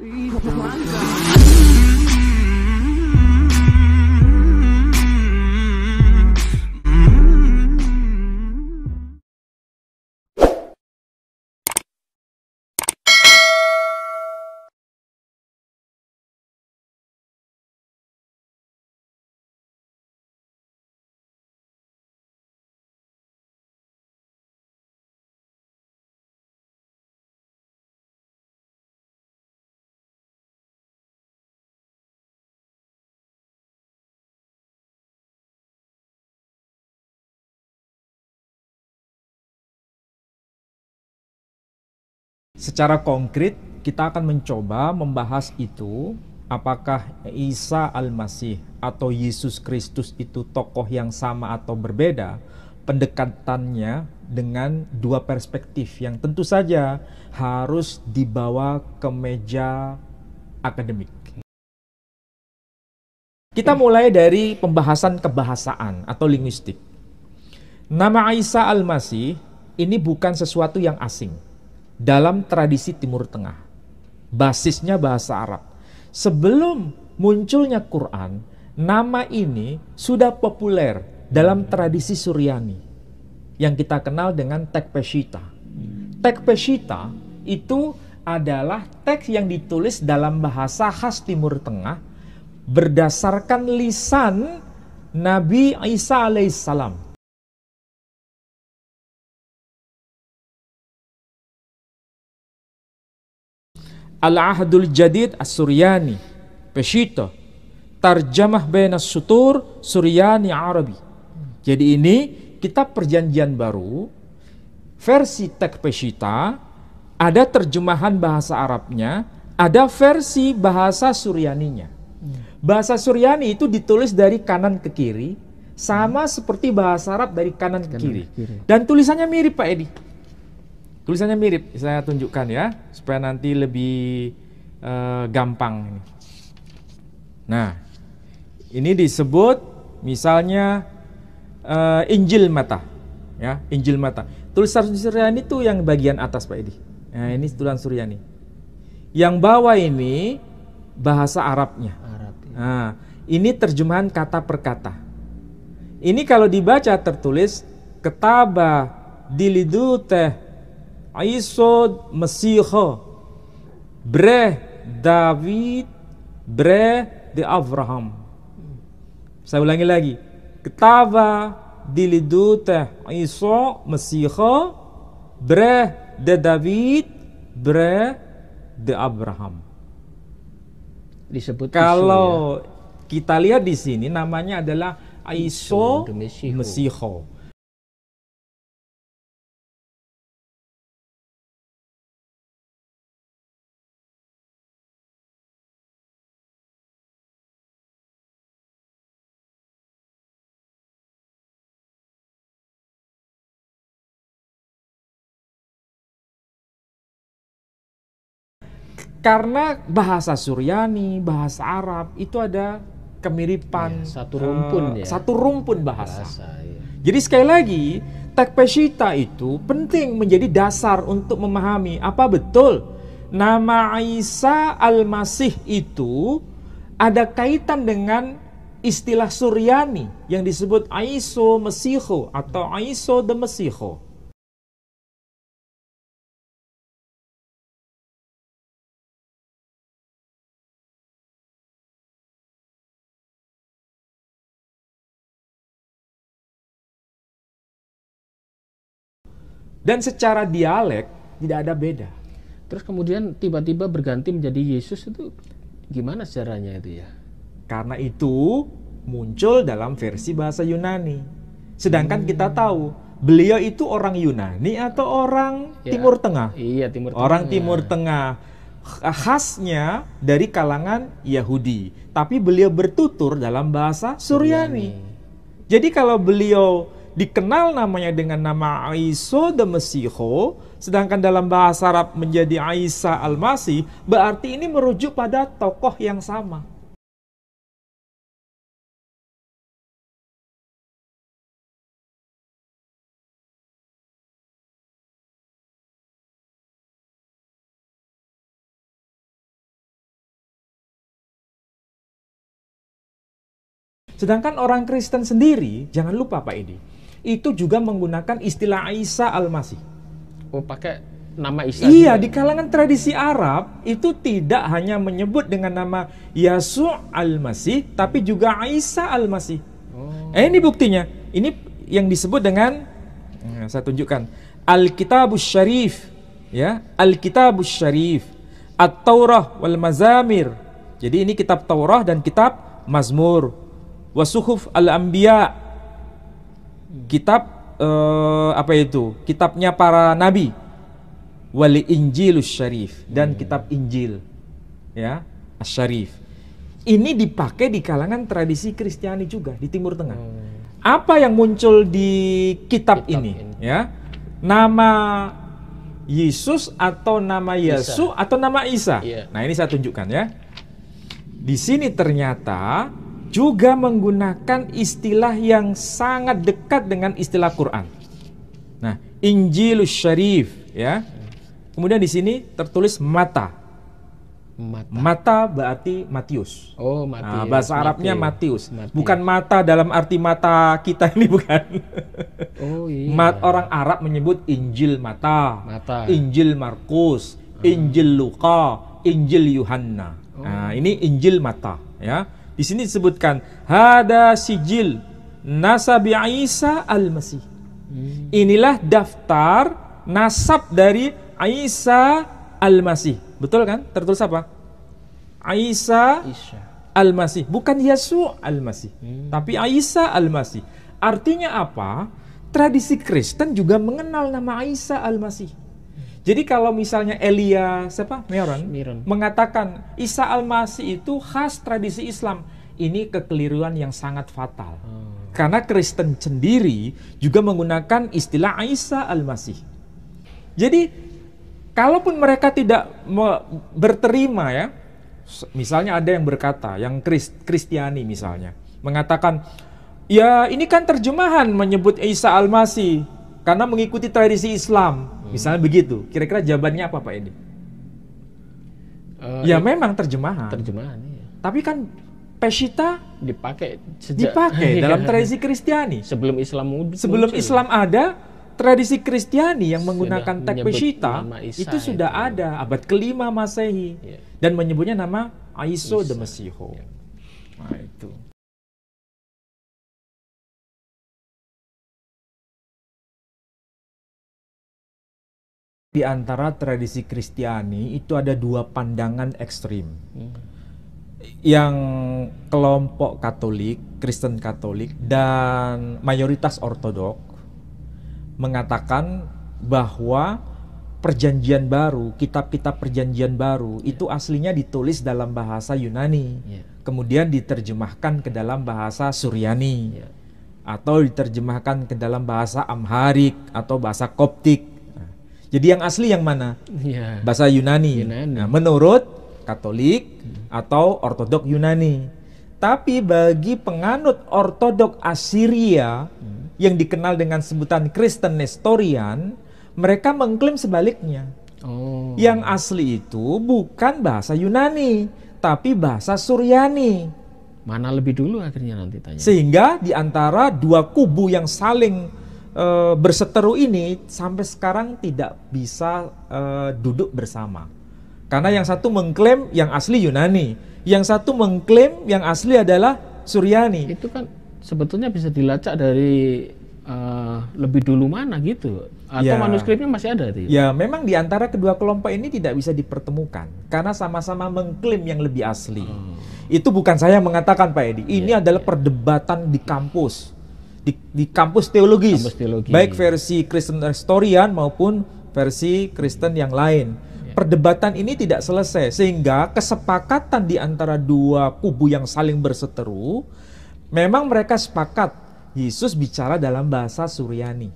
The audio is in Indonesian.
Itu mantap. Secara konkret, kita akan mencoba membahas itu, apakah Isa Al-Masih atau Yesus Kristus itu tokoh yang sama atau berbeda, pendekatannya dengan dua perspektif yang tentu saja harus dibawa ke meja akademik. Kita mulai dari pembahasan kebahasaan atau linguistik. Nama Isa Al-Masih ini bukan sesuatu yang asing dalam tradisi Timur Tengah. Basisnya bahasa Arab. Sebelum munculnya Quran, nama ini sudah populer dalam tradisi Suryani yang kita kenal dengan teks Peshitta. Teks Peshitta itu adalah teks yang ditulis dalam bahasa khas Timur Tengah berdasarkan lisan Nabi Isa alaihissalam. Al-Ahdul Jadid As-Suryani Peshitta, Tarjamah Bainas Sutur Suryani Arabi. Jadi ini kitab perjanjian baru versi teks Peshitta, ada terjemahan bahasa Arabnya, ada versi bahasa Suryaninya. Bahasa Suryani itu ditulis dari kanan ke kiri, sama seperti bahasa Arab dari kanan ke kiri. Dan tulisannya mirip, Pak Edi. Tulisannya mirip, saya tunjukkan ya, supaya nanti lebih gampang. Nah, ini disebut misalnya Injil Matta, ya, Injil Matta. Tulisan Suryani itu yang bagian atas, Pak Edi. Nah, ini tulisan Suryani. Yang bawah ini bahasa Arabnya. Nah, ini terjemahan kata per kata. Ini kalau dibaca tertulis ketaba diliduteh Aisod Mesiho Bre David Bre de Abraham. Saya ulangi lagi. Ketaba diliduteh Aiso Mesiho Bre de David Bre de Abraham. Disebut kalau ya, kita lihat di sini namanya adalah Aiso Mesiho. Karena bahasa Suryani, bahasa Arab itu ada kemiripan, ya, satu rumpun bahasa. Ya. Jadi sekali lagi, teks Peshitta itu penting menjadi dasar untuk memahami apa betul nama Isa Al-Masih itu ada kaitan dengan istilah Suryani yang disebut Aiso Mesiho atau Aiso de Mesiho. Dan secara dialek tidak ada beda. Terus kemudian tiba-tiba berganti menjadi Yesus itu gimana caranya itu ya? Karena itu muncul dalam versi bahasa Yunani. Sedangkan kita tahu beliau itu orang Yunani atau orang ya, Timur Tengah? Iya, Timur Tengah. Orang Timur Tengah. Khasnya dari kalangan Yahudi. Tapi beliau bertutur dalam bahasa Suryani. Jadi kalau beliau dikenal namanya dengan nama Aiso de Mesiho, sedangkan dalam bahasa Arab menjadi Isa Al-Masih, berarti ini merujuk pada tokoh yang sama. Sedangkan orang Kristen sendiri, jangan lupa Pak Edi, itu juga menggunakan istilah Isa Al-Masih. Oh, pakai nama Isa. Iya, juga. di kalangan tradisi Arab itu tidak hanya menyebut dengan nama Yasuh Al-Masih, tapi juga Isa Al-Masih. Oh. Ini buktinya. Ini yang disebut dengan, saya tunjukkan, Al-Kitabus Syarif, ya, Al-Kitabus Syarif, At-Taurah wal Mazamir. Jadi ini kitab Taurah dan kitab Mazmur. Wasuhuf Al-Anbiya, kitab apa itu? Kitabnya para nabi. Wal Injilus Syarif, dan kitab Injil, ya, Asy-Syarif. Ini dipakai di kalangan tradisi Kristiani juga di Timur Tengah. Apa yang muncul di kitab ini, ya? Nama Yesus atau nama Yesus atau nama Isa? Iya. Nah, ini saya tunjukkan ya. Di sini ternyata juga menggunakan istilah yang sangat dekat dengan istilah Quran. Nah, Injilus Syarif, ya. Kemudian di sini tertulis mata. Mata berarti Matius. Oh, Matius. Nah, bahasa Arabnya Matius. Matius. Bukan mata dalam arti mata kita ini, bukan. Oh iya. Orang Arab menyebut Injil mata, Injil Markus, Injil Luka, Injil Yuhanna. Nah, ini Injil mata, ya. Di sini disebutkan hada sijil nasabi Isa Al-Masih. Inilah daftar nasab dari Isa Al-Masih. Betul kan? Tertulis apa? Isa Al-Masih. Bukan Yasuh Al-Masih. Tapi Isa Al-Masih. Artinya apa? Tradisi Kristen juga mengenal nama Isa Al-Masih. Jadi kalau misalnya Elia, Meron mengatakan Isa Al-Masih itu khas tradisi Islam. Ini kekeliruan yang sangat fatal. Karena Kristen sendiri juga menggunakan istilah Isa Al-Masih. Jadi kalaupun mereka tidak berterima, ya, misalnya ada yang berkata, yang Kristiani misalnya, mengatakan, ya ini kan terjemahan menyebut Isa Al-Masih karena mengikuti tradisi Islam, misalnya begitu. Kira-kira jawabannya apa Pak Edi? Ya memang terjemahan. Iya. Tapi kan Peshitta dipakai dalam tradisi Kristiani. Sebelum Islam ada, tradisi Kristiani yang menggunakan teks Peshitta itu sudah ada abad ke-5 Masehi, dan menyebutnya nama Isa the Messiah. Nah, itu. Di antara tradisi Kristiani itu ada dua pandangan ekstrim. Yang kelompok Katolik, Kristen Katolik, dan mayoritas Ortodok mengatakan bahwa Perjanjian Baru, kitab-kitab Perjanjian Baru itu aslinya ditulis dalam bahasa Yunani, kemudian diterjemahkan ke dalam bahasa Suryani, atau diterjemahkan ke dalam bahasa Amharik atau bahasa Koptik. Jadi yang asli yang mana? Bahasa Yunani. Nah, menurut Katolik atau Ortodok Yunani. Tapi bagi penganut Ortodok Assyria yang dikenal dengan sebutan Kristen Nestorian, mereka mengklaim sebaliknya. Yang asli itu bukan bahasa Yunani, tapi bahasa Suryani. Mana lebih dulu akhirnya nanti tanya. Sehingga di antara dua kubu yang saling berseteru ini sampai sekarang tidak bisa duduk bersama. Karena yang satu mengklaim yang asli Yunani, yang satu mengklaim yang asli adalah Suryani. Itu kan sebetulnya bisa dilacak dari lebih dulu mana gitu, atau manuskripnya masih ada itu? Ya, memang di antara kedua kelompok ini tidak bisa dipertemukan karena sama-sama mengklaim yang lebih asli. Itu bukan saya mengatakan Pak Edi. Ini adalah perdebatan di kampus, di kampus teologis, baik versi Kristen Nestorian maupun versi Kristen yang lain. Perdebatan ini tidak selesai sehingga kesepakatan di antara dua kubu yang saling berseteru, memang mereka sepakat Yesus bicara dalam bahasa Suryani.